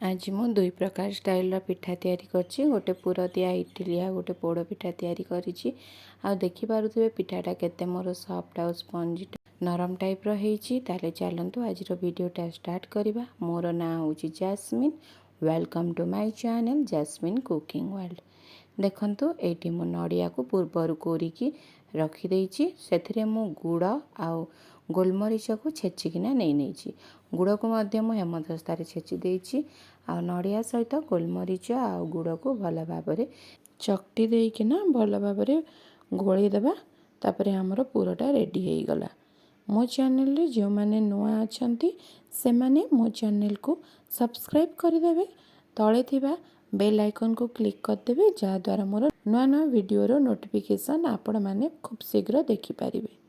आज मु दुई प्रकार स्टाइल पिठा तैयारी करछि। गोटे पुर दिया इडली आ गोटे पोड़ पिठा तैयारी करिछि। आ देखि पारुथिबे पिठाटा केते मोर सॉफ्ट आ स्पंजी नरम टाइप रो हेछि। ताले चलंतु आज रो वीडियोटा स्टार्ट करिबा। मोर ना होछि Jasmine. Welcome to my channel Jasmine cooking world. देखंतु एटी मु नडिया को पूर्वरु कोरिकी रखी देछि। सेथिरे मु गुड़ आ गोलमरीच को छेचिकिना नहीं गुड़ को मध्यम हेमदस्तार छेची देछि। आ नडिया सहित गोलमरीच आ गुड़ को भल भाव चकटी देकिना भल भाव गोली देबा। तापरे हमर पूराटा रेडी हो गला। मो चैनल रे जो माने नुआ अछंती से माने मो चैनल को सब्सक्राइब करदेवे। तले थिबा बेल आइकन को क्लिक करदेवे जहाँ द्वारा मोर नुआ नुआ वीडियो नोटिफिकेशन आपण माने खूब शीघ्र देखि पारिबे।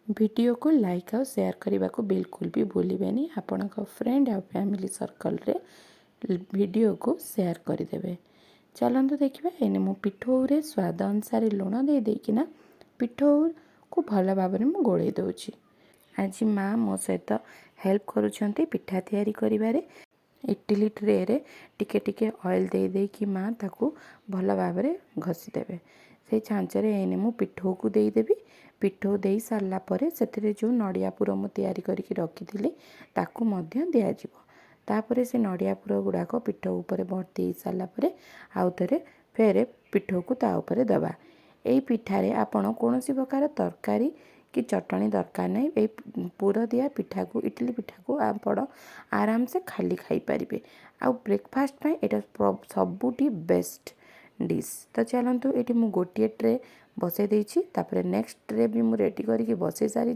वीडियो को लाइक और शेयर करने को बिल्कुल भी भूलिबेनी। आपण फ्रेंड और फैमिली सर्कल रे वीडियो को शेयर करदेवे। चलते देखिए एने मु पिठौ रे स्वाद अनुसार लुण दे देकिना पिठौ को भल भाव में मु गोले दउछि। आज माँ मो सहित हेल्प करुछंती पिठा तैयारी करिबारे। इडली ट्रे रे टिके टिके ऑयल दे दे कि माँ ताकू भल भाव में घसी देवे। से छांचरे एने मु पिठौ को दे देबी। पिठौ दे सारला परे सेतिरे जो नडिया पुर मु तैयारी करके रखी ताकू मध्य दिया जिवो। तापरे से नडिया पुर गुड़ाक पिठौ ऊपर भर्ती सारला परे आउ थरे फेरे पिठौ को ता ऊपर दबा। एई पिठारे आपण कोनोसी प्रकार तरकारी कि चटणी दरकार नहीं। ए पुर दिया पिठा को इडली पिठा को आपण आराम से खाली खाई पारिबे। आ ब्रेकफास्ट पे एटा सबुठी बेस्ट डिश। तो चलतु ये मु गोटे ट्रे बसई देछि। तापरे नेक्स्ट ट्रे भी मु रेडी करके बसई सारी।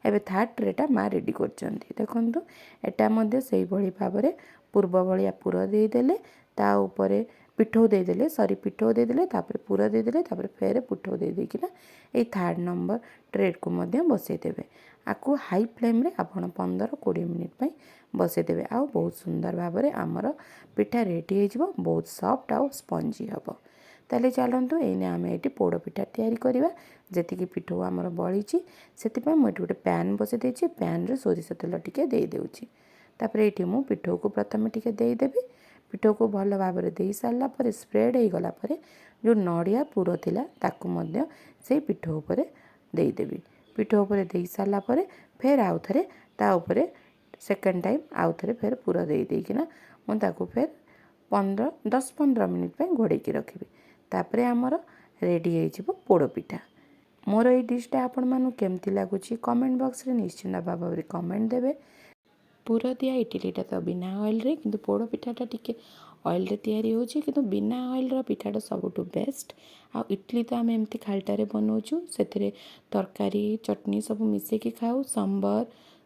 एबे थर्ड ट्रेटा माँ रेडी करछंती। देखंतु एटा मध्ये सेही भली भाबरे पूर्व भलिया पुर दे देले ता ऊपरे पिठौ दे देले सॉरी पिठौ दे देले तापरे पुर दे देले तापरे फेर पिठौ दे देकिना ए थर्ड नंबर ट्रे को मध्ये बसई देबे। आकु हाई फ्लेम रे आपण 15-20 मिनिट पई बसई देबे। आ बहुत सुंदर भाबरे हमर पिठा रेडी हो जिवो। बहुत सॉफ्ट आ स्पंजी हबो। ताले चलतु एने आमे एटी पोड़ पिठा तैयारी करिबा। जेतिकी पिठौ हमर बळीची सेति पय मु एटी गोटे पैन बसई देछि। पैन रे सोरिष तेल टिके दे देउछि। तापरे एटी मु पिठौ को प्रथमे टिके दे देबी। पिठौ को भल भाव में दे सारला परे स्प्रेड हो गला परे जो नडिया पुर थिला ताकू मध्य से पिठौ ऊपर दे देबी। पिठौ ऊपर दे सारला परे फेर आउ थरे ता ऊपर सेकंड टाइम आउ थरे फेर पुर दे देकिना मु ताकू फेर 10-15 मिनिट पे घोड़े की रखिबी। तापरे हमर रेडी हो जिवो पोड़ पिठा। मोर ए डिशटा आपण मानु केमती लागुची कमेंट बॉक्स रे निश्चिंत भाव में कमेंट देबे। पुर दिया इडलीटा तो बिना ऑयल रे किंतु पोड़ पिठाटा टिके ऑयल रे तैयारी होची किंतु बिना ऑयल रो पिठाटा सबुठु बेस्ट। आ इडली तो आम एमती खालटारे बनाऊँ से तरकारी चटनी सब मिसेकी खाऊ सांबर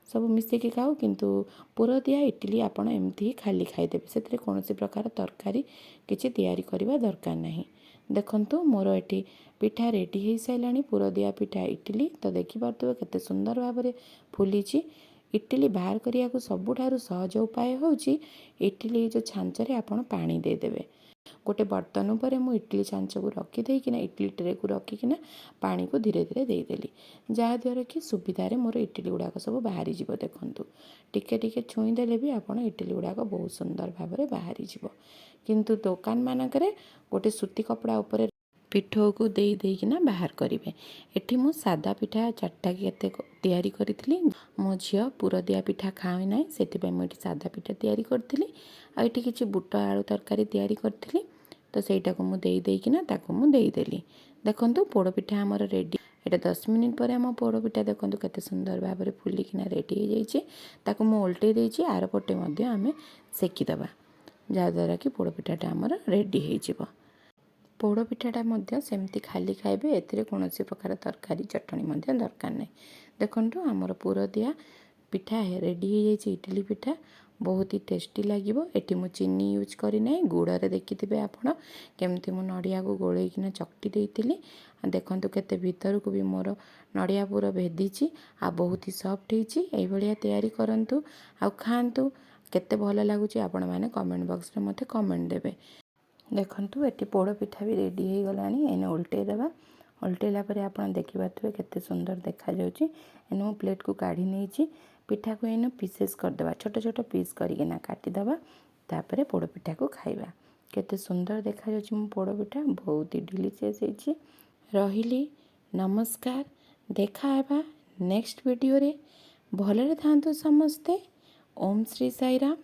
सब मिसेकी खाऊ। किंतु पुर दिया इडली आपण एमती खाली खाईदेवे। से कौन प्रकार तरकारी किसी तैयारी करवा दरकार नहीं। देखंतु मोर एटी पिठा रेडी हो साराणी पुर दिया पिठा इडली। तो देखिपे केते सुंदर भाव में फुली। इडली बाहर करिया को सबुठारु सहज उपाय होची इडली जो छांचरे आपण पानी दे देबे। गोटे बर्तन पर मु इडली छांच को रखी देकिना इडली ट्रे को रखिकिना पानी को धीरे धीरे दे देली जहाँद्वारा कि सुविधार मोर इडली गुड़ाक सब बाहरी जीव। देखंतु टिके टिके छुई देले भी आपण इडली गुड़ाक बहुत सुंदर भाव में बाहरी जीव। किंतु दुकान मानकरे गोटे सूती कपड़ा ऊपर पिठौ को दे देकिना बाहर करेंगे। एठी मु सादा पिठा 4टा केते तैयारी करी। मो झियो पुर दिया पिठा खाए ना से मुझे सादा पिठा तैयारी करी। आ ये किसी बुट आलू तरकारी तैयारी करी। तो सहीटा को मुझे देकिना ताको मु देदेली। देखंतु पोड़ पिठा हमर रेडी। एटा 10 मिनिट पर आम पोड़ पिठा देखंतु केते सुंदर भाव में फुलिकिना रेडी हो जाइए। ताको मु उल्टे देछि आर पटे मध्य आमे सेकीदबा जहाँद्वारा कि पोड़ पिठाटा हमर रेडी हो जिवो। पोड़ पिठाटा मध्य सेमती खाली खाइबे। एथिरे कोनोसी प्रकार तरकारी चटणी मध्य दरकार नहीं। देखंतु हमर पुर दिया पिठा रेडी हो जाइए। इडली पिठा बहुत ही टेस्टी लागिवो। एटी मु चीनी यूज करी नहीं गुड़ रे देखिथिबे आपण केमती मु नडिया को गोलेकिना चकटी देइतिली। देखंतु केते भीतर को भी मोर नडिया पुर भेदिची आ बहुत ही सॉफ्ट होईची। एई भलिया तैयारी करंतु आ खांतु केते भल लागुची आपण माने कमेंट बॉक्स रे मते कमेंट देबे। देखंतु एटी पोड़ पिठा भी रेडी हो गलानी। एने उल्टे देबा। उल्टेला परे आपण देखि पाथुबे केते सुंदर देखा जाउची। एने मु प्लेट को काढी नेची। पिठा को एने पीसेस कर देबा छोटे छोटे पीस करिके ना काटी देबा। तापर पोड़पिठा को खाइबा। केते सुंदर देखा जाउछि मो पोड़पिठा, बहुत ही डिलीशियस होइछि। रहिली, नमस्कार। देखा हेबा नेक्स्ट वीडियो रे। भलरे थांतु समस्ते। ओम श्री साईराम।